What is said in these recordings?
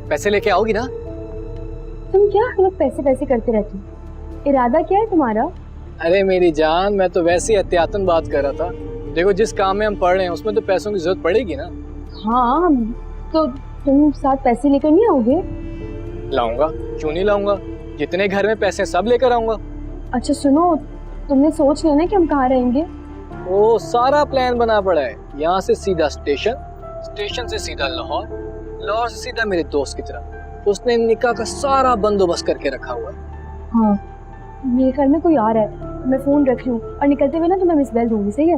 पैसे लेके आओगी ना? तुम क्या हर वक्त पैसे पैसे करते रहते हो? इरादा क्या है तुम्हारा? अरे मेरी जान, मैं तो वैसे ही एहतियातन बात कर रहा था। देखो, जिस काम में हम पढ़ रहे हैं उसमें तो पैसों की जरूरत पड़ेगी ना। हाँ, तो तुम साथ पैसे लेकर नहीं आओगे? लाऊंगा, क्यों नहीं लाऊंगा। जितने घर में पैसे सब लेकर आऊंगा। अच्छा सुनो, तुमने सोच लिया ना कि हम कहाँ रहेंगे? वो सारा प्लान बना पड़ा है। यहाँ से सीधा स्टेशन, स्टेशन से सीधा लाहौर, लाहौर से सीधा मेरे दोस्त की तरफ। उसने निकाह का सारा बंदोबस्त करके रखा हुआ है। हाँ, मेरे घर में कोई आ रहा है, मैं फोन रख रही हूँ और निकलते हुए ना तुम्हें मिस बेल दूंगी, सही है?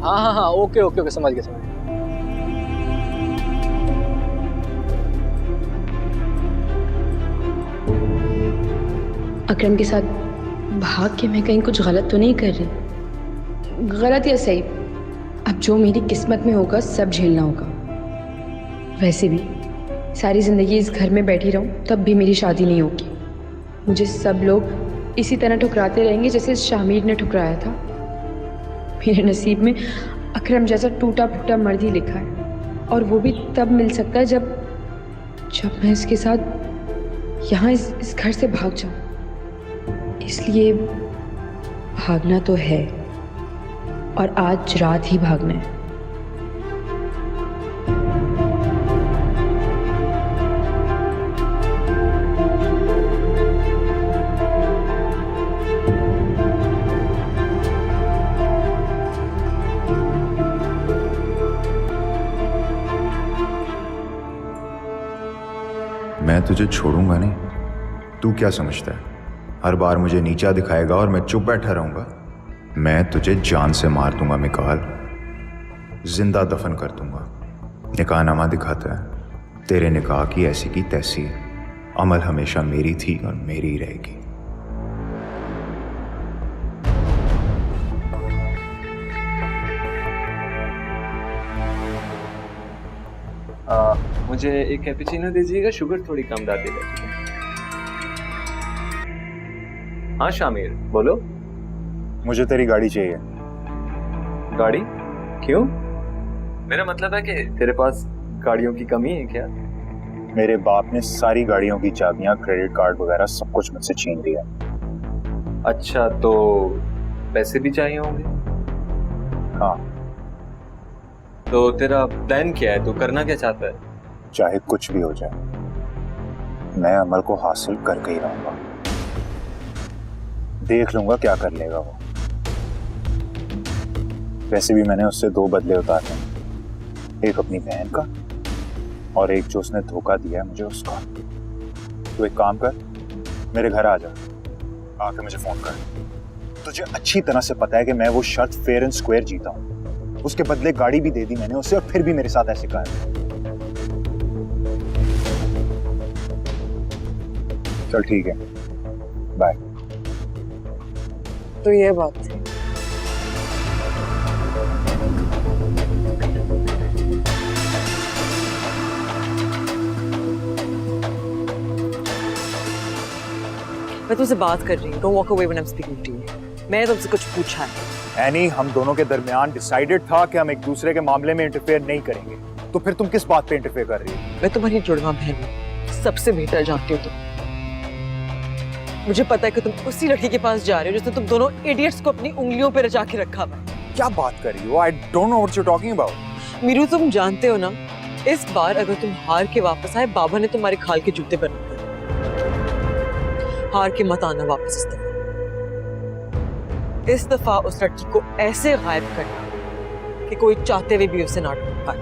हाँ हाँ हाँ, ओके ओके ओके, समझ गया समझ गया। अकरम के साथ भाग के मैं कहीं कुछ गलत तो नहीं कर रही? गलत या सही, अब जो मेरी किस्मत में होगा सब झेलना होगा। वैसे भी सारी ज़िंदगी इस घर में बैठी रहूं तब भी मेरी शादी नहीं होगी। मुझे सब लोग इसी तरह ठुकराते रहेंगे जैसे शामिर ने ठुकराया था। मेरे नसीब में अकरम जैसा टूटा फूटा मर्द ही लिखा है, और वो भी तब मिल सकता है जब मैं इसके साथ यहाँ इस घर से भाग जाऊँ। इसलिए भागना तो है, और आज रात ही भागना है। मैं तुझे छोड़ूंगा नहीं। तू क्या समझता है हर बार मुझे नीचा दिखाएगा और मैं चुप बैठा रहूंगा? मैं तुझे जान से मार दूंगा मिकाल, जिंदा दफन कर दूंगा। निकाहनामा दिखाता है, तेरे निकाह की ऐसी की तैसी। अमल हमेशा मेरी थी और मेरी ही रहेगी। मुझे एक कैपुचिनो दीजिएगा, शुगर थोड़ी कम डालिएगा। हाँ शामिर, बोलो। मुझे तेरी गाड़ी चाहिए। गाड़ी? क्यों? मेरा मतलब है कि तेरे पास गाड़ियों की कमी है क्या? मेरे बाप ने सारी गाड़ियों की चाबियां, क्रेडिट कार्ड वगैरह सब कुछ मुझसे छीन लिया। अच्छा, तो पैसे भी चाहिए होंगे? हाँ। तो तेरा प्लान क्या है? तू करना क्या चाहता है? चाहे कुछ भी हो जाए, मैं अमल को हासिल करके ही रहूंगा। देख लूंगा क्या कर लेगा वो। वैसे भी मैंने उससे 2 बदले उतारे हैं, एक अपनी बहन का और एक जो उसने धोखा दिया है मुझे उसका। तो एक काम कर, मेरे घर आ जा, आके मुझे फोन कर। तुझे अच्छी तरह से पता है कि मैं वो शर्त फेयर एंड स्क्वायर जीता हूं। उसके बदले गाड़ी भी दे दी मैंने उसे, और फिर भी मेरे साथ ऐसे कहा। चल ठीक है, बाय। तो ये बात थी। मैं तुमसे बात कर रही हूँ। Don't walk away when I'm speaking to you. मैंने तुमसे कुछ पूछा है। एनी, हम दोनों के दरमियान डिसाइडेड था कि हम एक दूसरे के मामले में इंटरफेयर नहीं करेंगे, तो फिर तुम किस बात पे इंटरफेयर कर रही हो? मैं तुम्हारी जुड़वा बहन हूँ, सबसे बेहतर जानती हो तुम। मुझे पता है कि तुम उसी लड़की के पास जा रहे हो जिसने तुम दोनों इडियट्स को अपनी उंगलियों पे रचा के रखा हुआ है। क्या बात कर रही हो? I don't know what you are talking about. Meeru, तुम जानते हो ना, इस बार अगर तुम हार के वापस आए, बाबा ने तुम्हारे खाल के जूते पर रखे। हार के मत आना वापस इस दफा। इस दफा उस लड़की को ऐसे गायब करना कि कोई चाहते हुए भी उसे ना ढूंढ पाए।